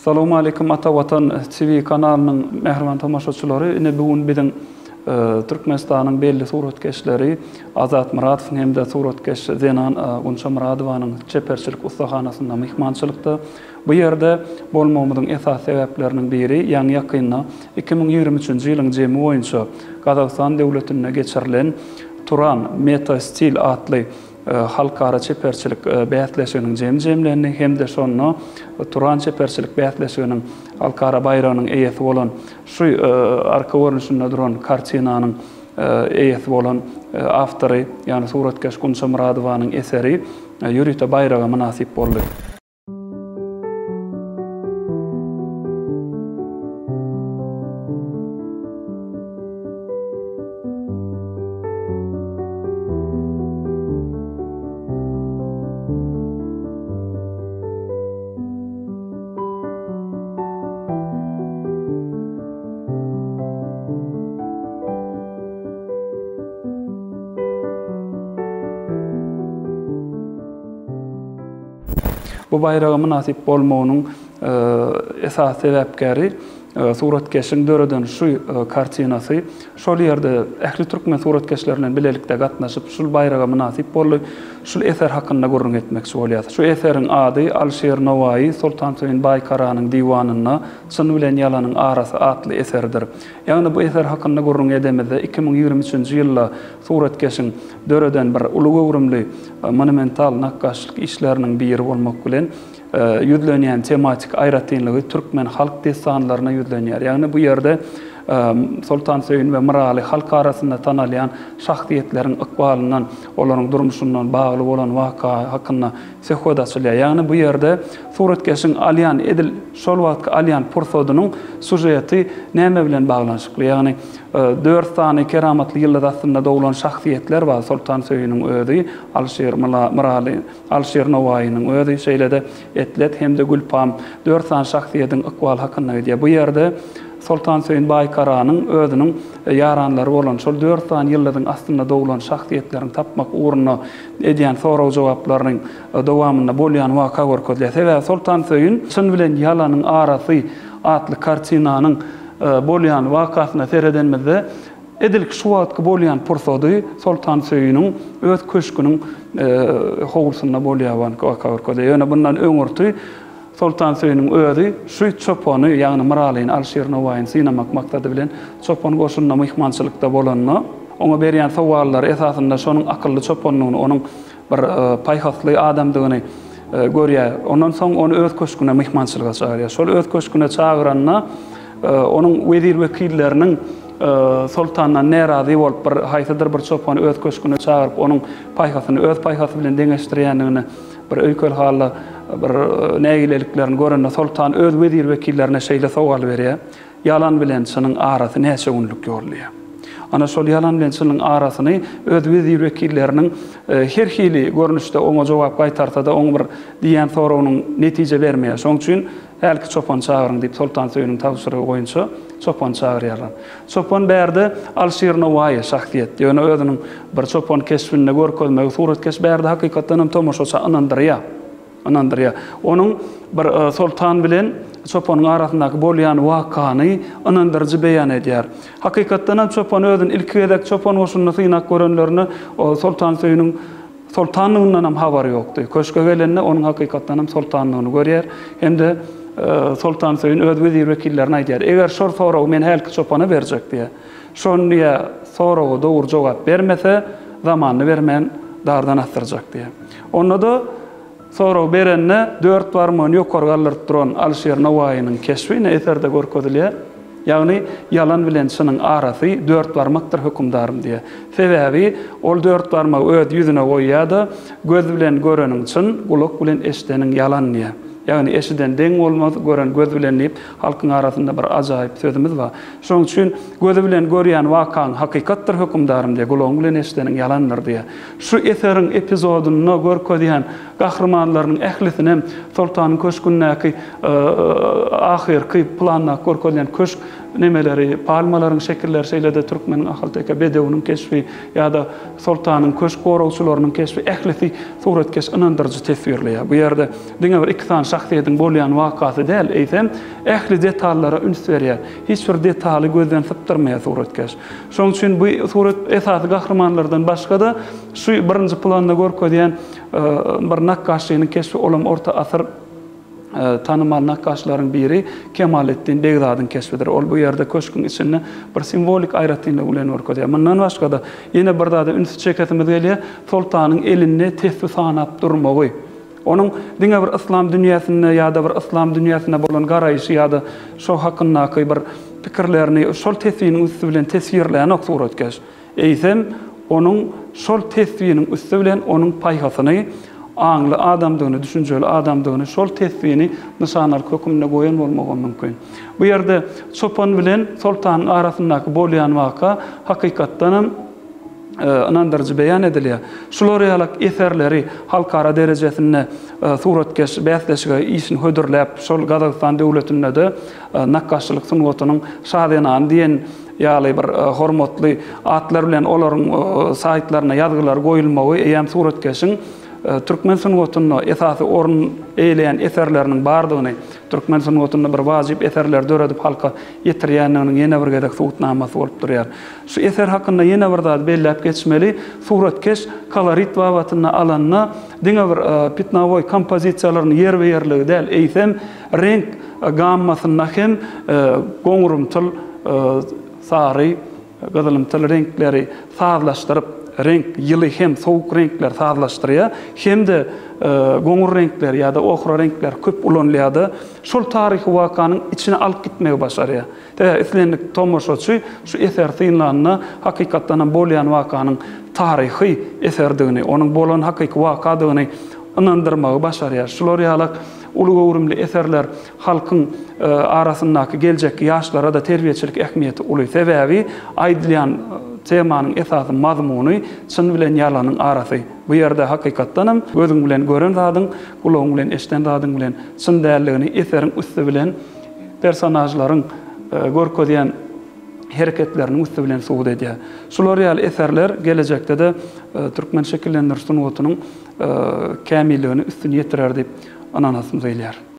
Assalamu alaikum Ata Vatan TV kanalının mehriban tamaşaçıları. Ine bugün bizim Türkmenistan'ın belli suratkeşleri Azat Muradov'un hem de suratkeş Zenan Gunça Muradovanın çeperçilik ustahanasında mihmançılıkta. Bu yerde bolmamızın esas sebeplerinin biri yani yakınna 2023 yılın cemi boyunca Kazakistan devletine geçirilen Turan Meta Stil adlı halkara çeperçilik bäýatleşiginiň jemlerini hem de şonu Turan çeperçilik bäýatleşiginiň halkara bayrağının eýesi bolan şu arka görünüşinde duran kartinanyň eýesi bolan awtory yani suratkeş Gunça Muradowanyň eseri ýürüýte bayraga münasip boldy. Bu bayrağa münasip bolmagynyň esas sebäpkäri suratkeşiň döredän şu kartinasy şol ýerde ähli türkmen suratkeşlerinden bilelikde gatnaşyp şol bayrağa münasip boldy. Şol eser hakynda görüň etmekçi bolýar. Şu eseriň ady Alşer Nowai Sultan Süleyman Baykaranyň diwanyna Çyn bilen Ýalanyň arasy adly eserdir. Ýagny bu eser hakynda görüň edemede 2023 ýylda suratkeşiň döredän bir uly gowrumly monumental nakkaşlyk işleriniň biri bolmak bilen yüzlenýän tematik aýratynlygy türkmen halk destanlaryna yüzlenýär. Ýagny bu ýerde Sultan Süleyman we Miraly halk arasynda tanalýan şahsiýetleriň ykbalyndan, olaryň durmuşyndan bagly bolan waka hakynda söhbetçiler. Ýagny bu ýerde suratkeşiň alýan edil şol wagtky alýan pursodynyň sujeti näme bilen baglanyşykly? Ýagny 4 tane keramatly ýyllar aslynda dowulan şahsiýetler bar. Sultan Süleyman özi, Alşer Miraly, Alşer Nowai'nyň özi şeýlede etlet hem de Gülpam 4 tane şahsiýetiň ykbaly hakynda edýär. Bu ýerde Sultan Süleyman Baykaranyň özüniň ýaranlary bolan şol 4 tane ýyllaryň aslynda dowulan şahsiýetlerini tapmak uğruna edýän soraw jogaplarynyň dowamynda bolýan waka görkezler. Sebäbi Sultan Süleyman Çyn bilen Ýalanyň arasy adly kartinanyň bolýan wakasyna seredenmede edilik şu wagtky bolýan pursody Sultan Süleyman'yň öz köşküniň howlusynda bolýan waka görkezler. Ýöne bundan öňürti Sultan Süleyman'yň özi şu çopany ýagny Miralyň Alşer Nowai'ny synamak maksady bilen çopan goşunna mihmançylykda bolanna oňa berýän sowallar esasında şonuň akylly çopanyny onuň bir paýhasly adamdygyny görýär. Ondan soň onu öz köşküne mihmançylyga çagyrýar. Şol öz köşküne çagyranna onuň wezir wekilleriniň Sultandan nerazy bolup bir haýsydyr bir çopany öz köşküne çagyryp onuň paýhasyny öz paýhasy bilen deňeşdirýändigini bir öýkel hally bir nägileliklerini görende Sultan öz wezir wekillerine şeýle sowal berýär. Ýalan bilen Çynyň arasy näçe günlük ýolýar. Ana şol Ýalan bilen Çynyň arasyny öz wezir wekilleriniň her hili görnüşde oňa jogap gaýtarsa da oň bir diýen sorawnyň netije bermeýär. Şoň üçin Elki çopan çağırın deyip Sultan Süleyman'yň tawsyrıgy boýunça çopan çağırýar. Çopan bärde Alşer Nowai şahsiýet. Ýöne özüniň bir çopan kesbinde görkezmek suratkeş bärde hakykatdan tomoşaça anandyrýar. Onuň bir Sultan bilen çopanyň arasyndaky bolýan wakany anandyrjy beýan edýär. Hakykatdan çopan özüň ilki gezek çopan goşunyny synak görenlerini Sultan Süleyman'yň sultanlığından hem habary ýokdy. Köşke gelende onuň hakykatdan hem sultanlygyny görýär. Hem de Sultan Süleyman öz wezir wekillerine aýdýar. Eger şol soraw men helki çopana berjek diýe. Şonýa soraw dogry jogap bermese zamanyny bermän dardan astyrjak diýe. Onda da soraw berenne 4 barmany ýokary galdyryp duran Alşer Nowai'nyň keşfine eserde görkezilýär. Ýagny Ýalan bilen Çynyň arasy 4 barmakdyr hökümdarym diýe. Sebäbi ol 4 barmak öz ýüzüne goýýar-da göz bilen göreniň Çyn, gulak bilen eşideniň Ýalan diýe. Ýagny eşiden deň bolmaz, gören göz bilen diýip halkyň arasynda bir ajaýyp sözümüz bar. Şoň üçin göz bilen görýän wakaň hakykatdyr hökümdarym diýe, gulak bilen eşideniň Ýalandyr diýe. Şu eseriň epizodyny görkezýän gahrymanlarynyň ählisine sultanyň köşkünnäki ahyrky planna görkezlen köşk nemeleri, palmalaryň şekilleri şeýlede türkmeniň ahalteka bedewiniň keşfi ýa-da sultanyň köşk goragçylarynyň keşfi ählisi suratkeş inandyrjy tesvirleýär. Bu ýerde diňe bir iki tane şahsiýetiň bolýan wakasy däl, eýsem ähli detallara üns berýär. Hiç bir detaly gözden sypdyrmaýar suratkeş. Şoň üçin bu surat esasy gahrymanlardan başga da şu birinji planda görkezýän bir nakkaşynyň keşfi olam orta asr tanımal nakkaşlaryň biri Kemalettin Begdadyň keşfidir. Ol bu ýerde köşküň içinde bir simbolik aýratynda ulan görkezýär. Mundan başga da ýene bir dada üns çeketimiz gelýär, sultanyň elini tesbih sanap durmagy. Onun diňe bir islam dünýäsinde ýa-da bir islam dünýäsine bolan garaýşy ýa-da şo hakyndaky bir pikirlerini şol tesbihiniň üstü bilen tesvirleýän ok suratkeş. Eýsem onun şol tesbihiniň üstü bilen onun paýhasyny aňly adamdygyny, düşünjeli adamdygyny şol tesbihini nişanlar kökümine goýan bolmagy mümkin. Bu ýerde çopan bilen sultanyň arasyndaky bolýan waka hakykatdan inandyrjy beýan edilýär. Şular ýaly eserleri halkara derejesinde suratkeş bäsleşige işin hödürläp şol Gazakystan döwletinde de nakkaşlyk sunuwatynyň şahynan diýen ýaly bir hormatly atlar bilen olaryň saýtlaryna ýazgylar goýulmagy eýem suratkeşiň Türkmen sunuwatyna esasy orun eýleýän eserleriniň bardygyny Türkmen sunuwatyna bir wajyp eserler döredip halka ýetirýäniniň ýene bir gedek suwutnamasy bolup durýar. Şu eser hakynda ýene bir zat bellep geçmeli. Suratkeş kolorit babatyna alanna diňe bir pitnawoy kompozisiýalaryny ýer we ýerligi däl, eýsem renk gammasyna hem goňrumtyl sary, gazalymtyl renkleri sazlaşdyryp renk ýyly hem sowuk renkler sazlaşdyrýar, hem de goňur renkler ýa-da ohra renkler köp ulanýardy. Şol taryhy wakanyň içine alyp gitmegi başarýar. Islenlik tomoşaçy şu eser synlanyna hakykatdan bolýan wakanyň taryhy eserdigini, onuň bolan hakyky wakadygyny inandyrmagy başarýar. Şular ýaly uly gowrumly eserler halkyň arasyndaky geljek ýaşlara da terbiýeçilik ähmiýeti uly sebäbi aýdylýan temanyň esasy mazmuny çyn bilen ýalanyň arasy. Bu ýerde hakykatdan gözüň bilen gören zadyň, gulagyň bilen eşiten zadyň bilen çyn dälligini eseriň üstü bilen personajlaryň görkezýän hereketleriniň üstü bilen suwut edýär. Şular ýaly eserler gelecekde de türkmen şekillendirýän sunuwatynyň kämilligini üstüne ýetirer diýip ananasymyz eýlär.